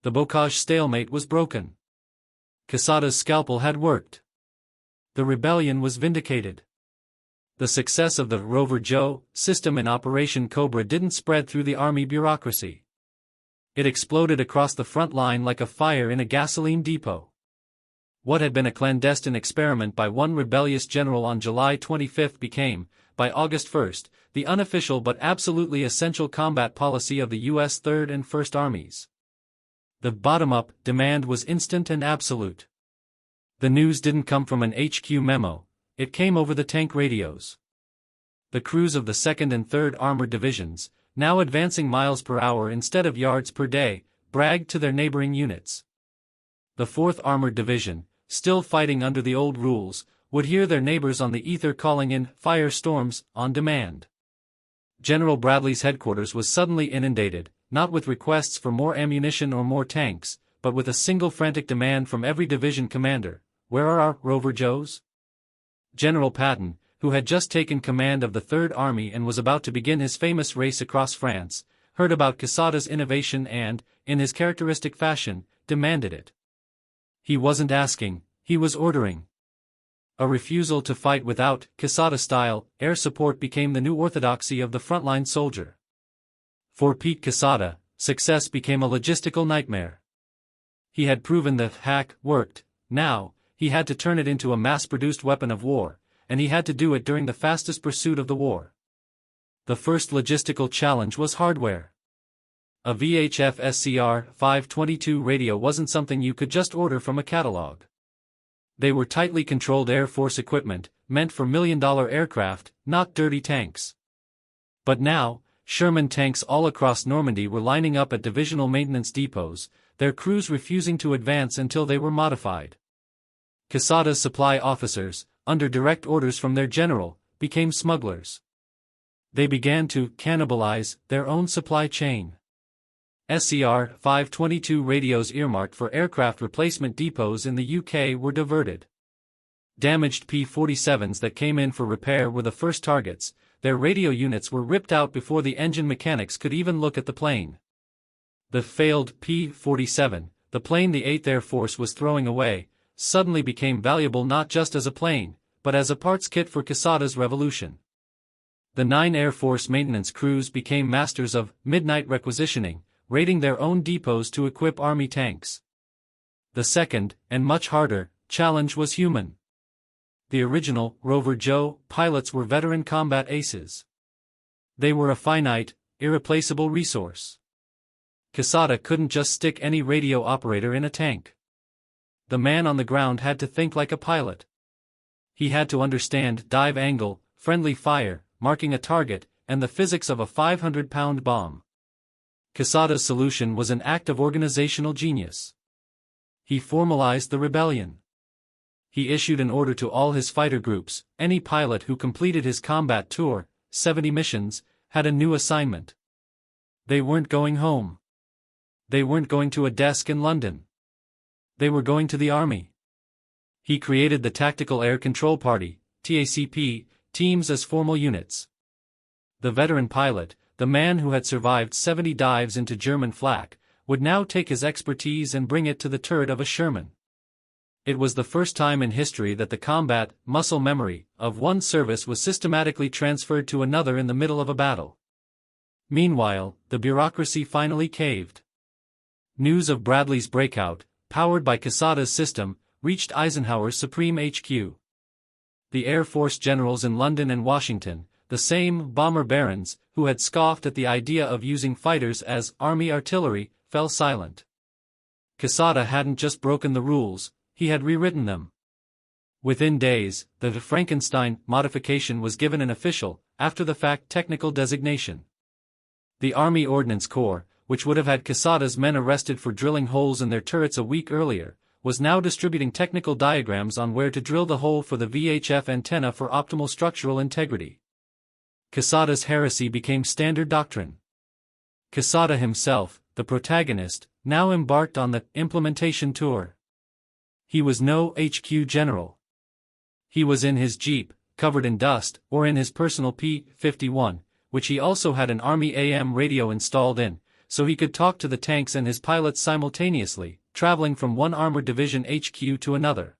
The Bocage stalemate was broken. Quesada's scalpel had worked. The rebellion was vindicated. The success of the Rover Joe system in Operation Cobra didn't spread through the Army bureaucracy. It exploded across the front line like a fire in a gasoline depot. What had been a clandestine experiment by one rebellious general on July 25 became, by August 1, the unofficial but absolutely essential combat policy of the U.S. 3rd and 1st Armies. The bottom-up demand was instant and absolute. The news didn't come from an HQ memo, it came over the tank radios. The crews of the 2nd and 3rd Armored Divisions, now advancing miles per hour instead of yards per day, bragged to their neighboring units. The 4th Armored Division, still fighting under the old rules, would hear their neighbors on the ether calling in firestorms on demand. General Bradley's headquarters was suddenly inundated, not with requests for more ammunition or more tanks, but with a single frantic demand from every division commander: "Where are our Rover Joes?" General Patton, who had just taken command of the 3rd Army and was about to begin his famous race across France, heard about Quesada's innovation and, in his characteristic fashion, demanded it. He wasn't asking, he was ordering. A refusal to fight without, Quesada-style, air support became the new orthodoxy of the frontline soldier. For Pete Quesada, success became a logistical nightmare. He had proven the hack worked. Now, he had to turn it into a mass-produced weapon of war, and he had to do it during the fastest pursuit of the war. The first logistical challenge was hardware. A VHF SCR 522 radio wasn't something you could just order from a catalog. They were tightly controlled Air Force equipment, meant for million-dollar aircraft, not dirty tanks. But now, Sherman tanks all across Normandy were lining up at divisional maintenance depots, their crews refusing to advance until they were modified. Quesada's supply officers, under direct orders from their general, became smugglers. They began to cannibalize their own supply chain. SCR 522 radios earmarked for aircraft replacement depots in the UK were diverted. Damaged P-47s that came in for repair were the first targets. their radio units were ripped out before the engine mechanics could even look at the plane. The failed P-47, the plane the 8th Air Force was throwing away, suddenly became valuable not just as a plane, but as a parts kit for Quesada's revolution. The 9 Air Force maintenance crews became masters of midnight requisitioning, raiding their own depots to equip Army tanks. The second, and much harder, challenge was human. The original Rover Joe pilots were veteran combat aces. They were a finite, irreplaceable resource. Quesada couldn't just stick any radio operator in a tank. The man on the ground had to think like a pilot. He had to understand dive angle, friendly fire, marking a target, and the physics of a 500-pound bomb. Quesada's solution was an act of organizational genius. He formalized the rebellion. He issued an order to all his fighter groups: any pilot who completed his combat tour, 70 missions, had a new assignment. They weren't going home. They weren't going to a desk in London. They were going to the Army. He created the Tactical Air Control Party, TACP, teams as formal units. The veteran pilot, the man who had survived 70 dives into German flak, would now take his expertise and bring it to the turret of a Sherman. It was the first time in history that the combat muscle memory of one service was systematically transferred to another in the middle of a battle. Meanwhile, the bureaucracy finally caved. News of Bradley's breakout, powered by Quesada's system, reached Eisenhower's Supreme HQ. The Air Force generals in London and Washington, the same bomber barons who had scoffed at the idea of using fighters as Army artillery, fell silent. Quesada hadn't just broken the rules, he had rewritten them. Within days, the Frankenstein modification was given an official, after-the-fact technical designation. The Army Ordnance Corps, which would have had Quesada's men arrested for drilling holes in their turrets a week earlier, was now distributing technical diagrams on where to drill the hole for the VHF antenna for optimal structural integrity. Quesada's heresy became standard doctrine. Quesada himself, the protagonist, now embarked on the implementation tour. He was no HQ general. He was in his jeep, covered in dust, or in his personal P-51, which he also had an Army AM radio installed in, so he could talk to the tanks and his pilots simultaneously, traveling from one armored division HQ to another.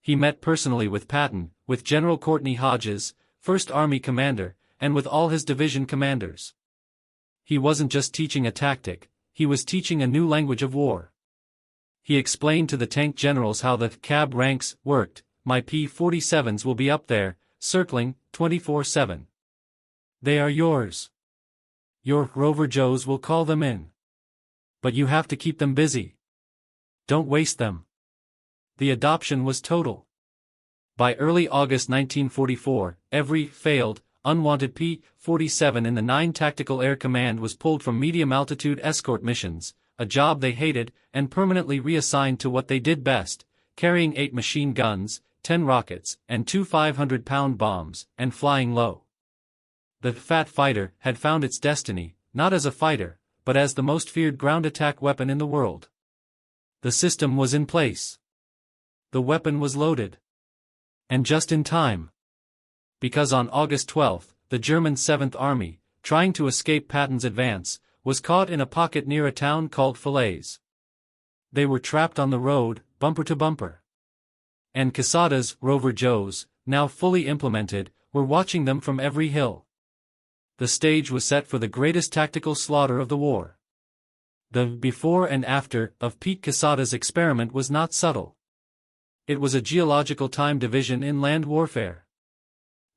He met personally with Patton, with General Courtney Hodges, 1st Army commander, and with all his division commanders. He wasn't just teaching a tactic, he was teaching a new language of war. He explained to the tank generals how the cab ranks worked. My P-47s will be up there, circling, 24/7. They are yours. Your Rover Joes will call them in. But you have to keep them busy. Don't waste them. The adoption was total. By early August 1944, every failed, unwanted P-47 in the 9 Tactical Air Command was pulled from medium-altitude escort missions, a job they hated, and permanently reassigned to what they did best, carrying 8 machine guns, 10 rockets, and 2 500-pound bombs, and flying low. The Fat Fighter had found its destiny, not as a fighter, but as the most feared ground attack weapon in the world. The system was in place. The weapon was loaded. And just in time. Because on August 12, the German 7th Army, trying to escape Patton's advance, was caught in a pocket near a town called Falaise. They were trapped on the road, bumper to bumper. And Quesada's Rover Joes, now fully implemented, were watching them from every hill. The stage was set for the greatest tactical slaughter of the war. The before and after of Pete Quesada's experiment was not subtle. It was a geological time division in land warfare.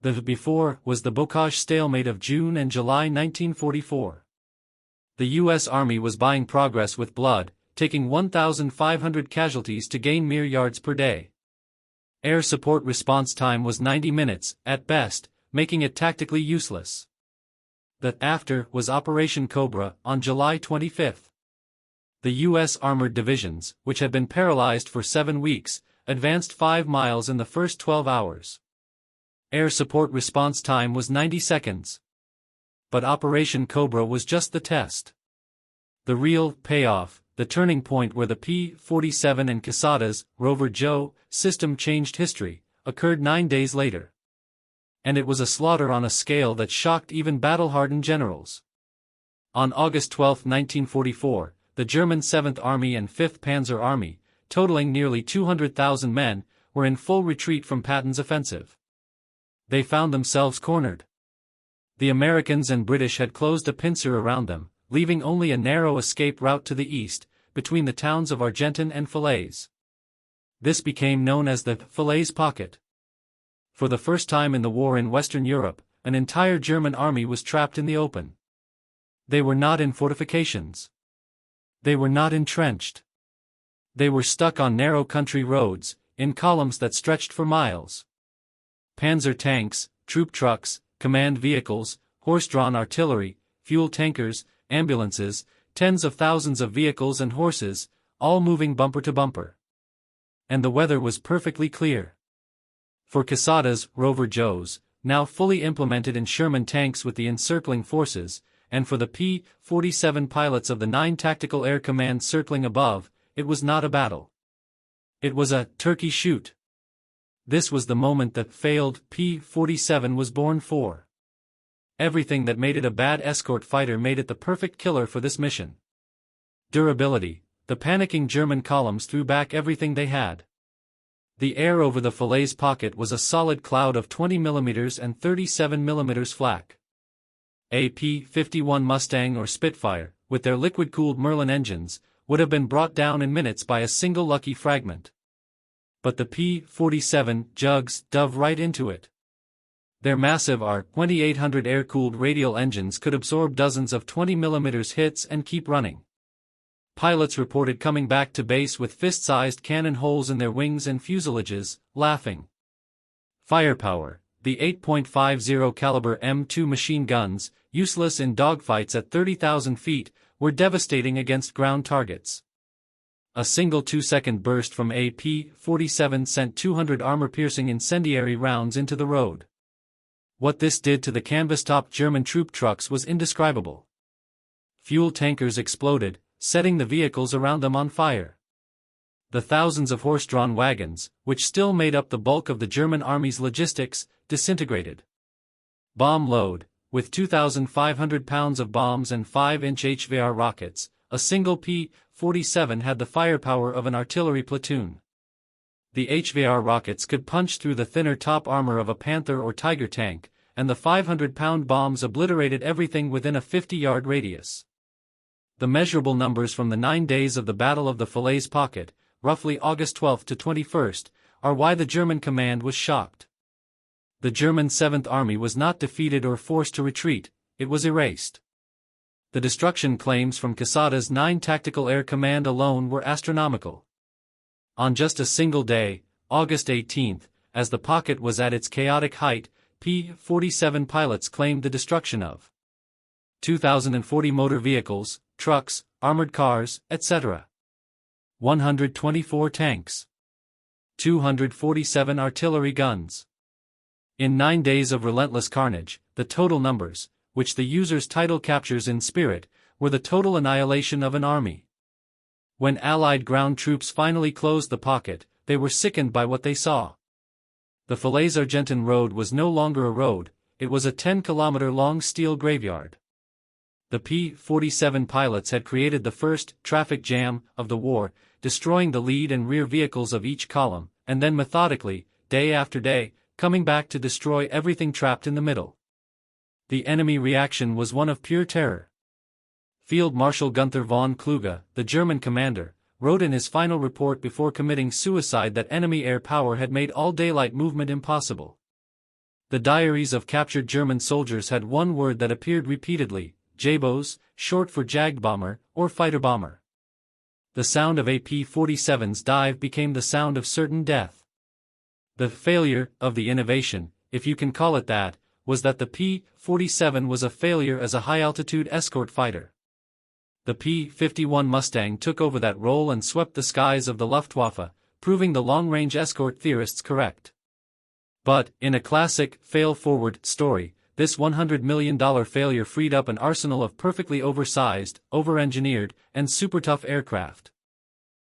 The before was the Bocage stalemate of June and July 1944. The U.S. Army was buying progress with blood, taking 1,500 casualties to gain mere yards per day. Air support response time was 90 minutes, at best, making it tactically useless. The after was Operation Cobra, on July 25. The U.S. armored divisions, which had been paralyzed for 7 weeks, advanced 5 miles in the first 12 hours. Air support response time was 90 seconds. But Operation Cobra was just the test. The real payoff, the turning point where the P-47 and Quesada's Rover Joe system changed history, occurred 9 days later. And it was a slaughter on a scale that shocked even battle-hardened generals. On August 12, 1944, the German 7th Army and 5th Panzer Army, totaling nearly 200,000 men, were in full retreat from Patton's offensive. They found themselves cornered. The Americans and British had closed a pincer around them, leaving only a narrow escape route to the east, between the towns of Argentan and Falaise. This became known as the Falaise Pocket. For the first time in the war in Western Europe, an entire German army was trapped in the open. They were not in fortifications. They were not entrenched. They were stuck on narrow country roads, in columns that stretched for miles. Panzer tanks, troop trucks, command vehicles, horse-drawn artillery, fuel tankers, ambulances, tens of thousands of vehicles and horses, all moving bumper to bumper. And the weather was perfectly clear. For Quesada's Rover Joes, now fully implemented in Sherman tanks with the encircling forces, and for the P-47 pilots of the 9 Tactical Air Command circling above, it was not a battle. It was a turkey shoot. This was the moment that failed P-47 was born for. Everything that made it a bad escort fighter made it the perfect killer for this mission. Durability: the panicking German columns threw back everything they had. The air over the Falaise Pocket was a solid cloud of 20 mm and 37 mm flak. A P-51 Mustang or Spitfire, with their liquid-cooled Merlin engines, would have been brought down in minutes by a single lucky fragment. But the P-47 jugs dove right into it. Their massive R-2800 air-cooled radial engines could absorb dozens of 20 mm hits and keep running. Pilots reported coming back to base with fist-sized cannon holes in their wings and fuselages, laughing. Firepower: the 8.50 caliber M2 machine guns, useless in dogfights at 30,000 feet, were devastating against ground targets. A single 2-second burst from a P-47 sent 200 armor-piercing incendiary rounds into the road. What this did to the canvas-topped German troop trucks was indescribable. Fuel tankers exploded, setting the vehicles around them on fire. The thousands of horse-drawn wagons, which still made up the bulk of the German army's logistics, disintegrated. Bomb load: with 2,500 pounds of bombs and 5-inch HVR rockets, a single P-47 had the firepower of an artillery platoon. The HVR rockets could punch through the thinner top armor of a Panther or Tiger tank, and the 500-pound bombs obliterated everything within a 50-yard radius. The measurable numbers from the 9 days of the Battle of the Falaise Pocket, roughly August 12 to 21, are why the German command was shocked. The German 7th Army was not defeated or forced to retreat, it was erased. The destruction claims from Quesada's 9 Tactical Air Command alone were astronomical. On just a single day, August 18, as the pocket was at its chaotic height, P-47 pilots claimed the destruction of 2,040 motor vehicles, trucks, armored cars, etc. 124 tanks. 247 artillery guns. In 9 days of relentless carnage, the total numbers, which the user's title captures in spirit, were the total annihilation of an army. When Allied ground troops finally closed the pocket, they were sickened by what they saw. The Falaise-Argentan road was no longer a road, it was a 10-kilometer-long steel graveyard. The P-47 pilots had created the first traffic jam of the war, destroying the lead and rear vehicles of each column, and then methodically, day after day, coming back to destroy everything trapped in the middle. The enemy reaction was one of pure terror. Field Marshal Gunther von Kluge, the German commander, wrote in his final report before committing suicide that enemy air power had made all daylight movement impossible. The diaries of captured German soldiers had one word that appeared repeatedly: Jabos, short for Jagdbomber, or fighter bomber. The sound of a P-47's dive became the sound of certain death. The failure of the innovation, if you can call it that, was that the P-47 was a failure as a high-altitude escort fighter. The P-51 Mustang took over that role and swept the skies of the Luftwaffe, proving the long-range escort theorists correct. But, in a classic, fail-forward story, this $100 million failure freed up an arsenal of perfectly oversized, over-engineered, and super-tough aircraft.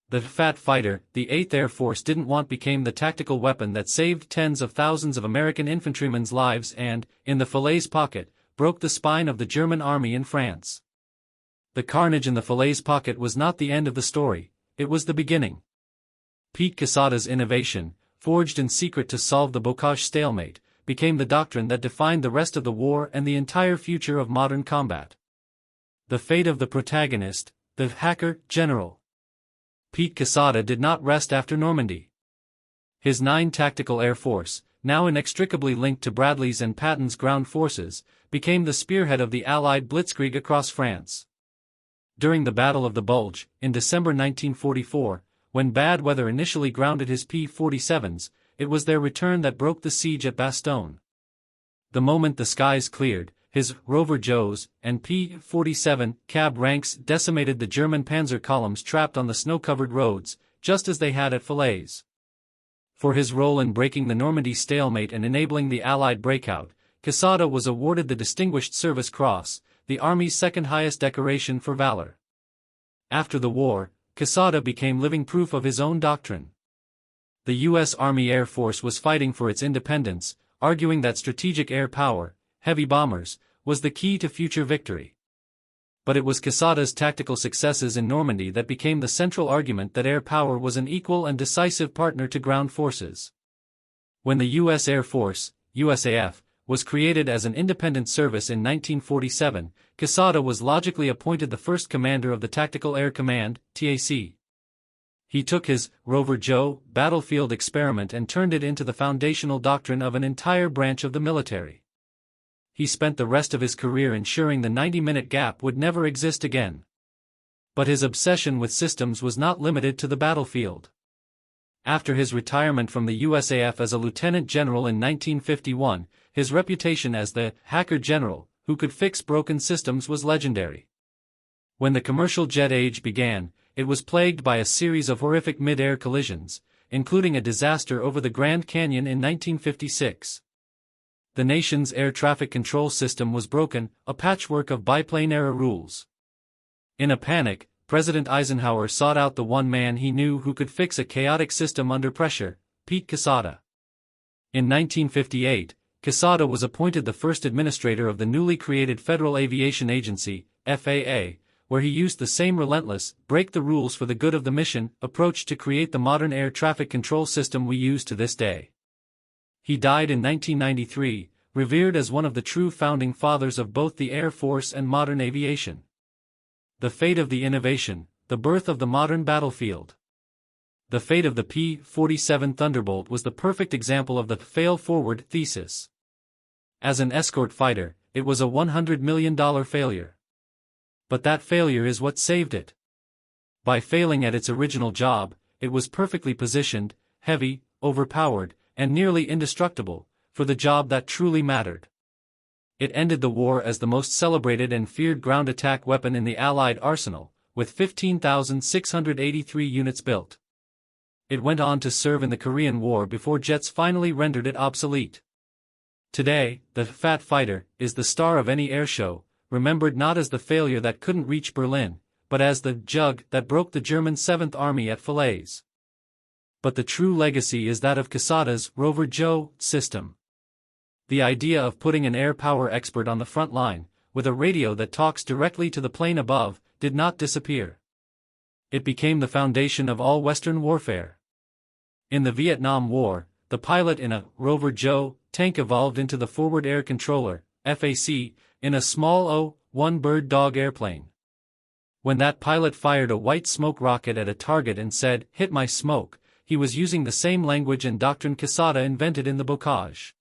The Fat Fighter, the 8th Air Force didn't want became the tactical weapon that saved tens of thousands of American infantrymen's lives and, in the Falaise pocket, broke the spine of the German army in France. The carnage in the Falaise pocket was not the end of the story, it was the beginning. Pete Quesada's innovation, forged in secret to solve the Bocage stalemate, became the doctrine that defined the rest of the war and the entire future of modern combat. The fate of the protagonist, the hacker general. Pete Quesada did not rest after Normandy. His 9 Tactical Air Force, now inextricably linked to Bradley's and Patton's ground forces, became the spearhead of the Allied blitzkrieg across France. During the Battle of the Bulge, in December 1944, when bad weather initially grounded his P-47s, it was their return that broke the siege at Bastogne. The moment the skies cleared, his Rover Joes and P-47 cab ranks decimated the German panzer columns trapped on the snow-covered roads, just as they had at Falaise. For his role in breaking the Normandy stalemate and enabling the Allied breakout, Quesada was awarded the Distinguished Service Cross, the Army's second-highest decoration for valor. After the war, Quesada became living proof of his own doctrine. The U.S. Army Air Force was fighting for its independence, arguing that strategic air power, heavy bombers, was the key to future victory. But it was Quesada's tactical successes in Normandy that became the central argument that air power was an equal and decisive partner to ground forces. When the U.S. Air Force, USAF, was created as an independent service in 1947, Quesada was logically appointed the first commander of the Tactical Air Command, TAC. He took his Rover Joe battlefield experiment and turned it into the foundational doctrine of an entire branch of the military. He spent the rest of his career ensuring the 90-minute gap would never exist again. But his obsession with systems was not limited to the battlefield. After his retirement from the USAF as a lieutenant general in 1951, his reputation as the hacker general, who could fix broken systems, was legendary. When the commercial jet age began, it was plagued by a series of horrific mid-air collisions, including a disaster over the Grand Canyon in 1956. The nation's air traffic control system was broken, a patchwork of biplane-era rules. In a panic, President Eisenhower sought out the one man he knew who could fix a chaotic system under pressure, Pete Quesada. In 1958, Quesada was appointed the first administrator of the newly created Federal Aviation Agency, FAA, where he used the same relentless, break the rules for the good of the mission, approach to create the modern air traffic control system we use to this day. He died in 1993, revered as one of the true founding fathers of both the Air Force and modern aviation. The fate of the innovation, the birth of the modern battlefield. The fate of the P-47 Thunderbolt was the perfect example of the fail-forward thesis. As an escort fighter, it was a $100 million failure. But that failure is what saved it. By failing at its original job, it was perfectly positioned, heavy, overpowered, and nearly indestructible, for the job that truly mattered. It ended the war as the most celebrated and feared ground attack weapon in the Allied arsenal, with 15,683 units built. It went on to serve in the Korean War before jets finally rendered it obsolete. Today, the Fat Fighter is the star of any air show, remembered not as the failure that couldn't reach Berlin, but as the jug that broke the German 7th Army at Falaise. But the true legacy is that of Quesada's Rover Joe system. The idea of putting an air power expert on the front line, with a radio that talks directly to the plane above, did not disappear. It became the foundation of all Western warfare. In the Vietnam War, the pilot in a Rover Joe tank evolved into the Forward Air Controller, FAC, in a small O-1 Bird Dog airplane. When that pilot fired a white smoke rocket at a target and said, "Hit my smoke," he was using the same language and doctrine Quesada invented in the Bocage.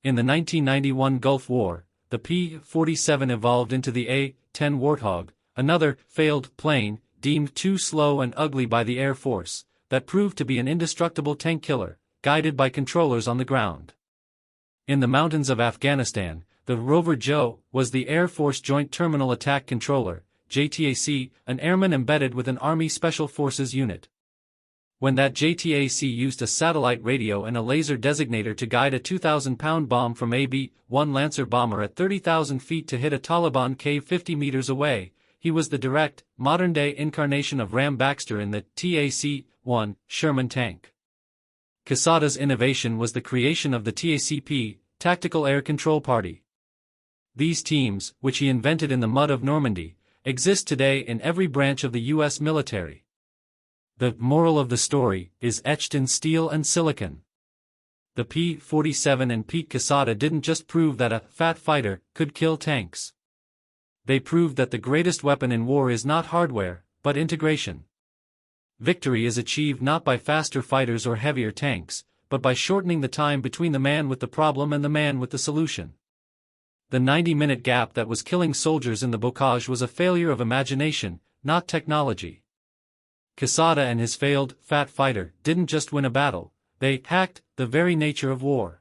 In the 1991 Gulf War, the P-47 evolved into the A-10 Warthog, another failed plane, deemed too slow and ugly by the Air Force, that proved to be an indestructible tank killer, guided by controllers on the ground. In the mountains of Afghanistan, the Rover Joe was the Air Force Joint Terminal Attack Controller, JTAC, an airman embedded with an Army Special Forces unit. When that JTAC used a satellite radio and a laser designator to guide a 2,000-pound bomb from a B-1 Lancer bomber at 30,000 feet to hit a Taliban cave 50 meters away, he was the direct, modern-day incarnation of Ram Baxter in the TAC-1 Sherman tank. Quesada's innovation was the creation of the TACP, Tactical Air Control Party. These teams, which he invented in the mud of Normandy, exist today in every branch of the U.S. military. The moral of the story is etched in steel and silicon. The P-47 and Pete Quesada didn't just prove that a fat fighter could kill tanks. They proved that the greatest weapon in war is not hardware, but integration. Victory is achieved not by faster fighters or heavier tanks, but by shortening the time between the man with the problem and the man with the solution. The 90-minute gap that was killing soldiers in the bocage was a failure of imagination, not technology. Quesada and his failed, fat fighter didn't just win a battle, they hacked the very nature of war.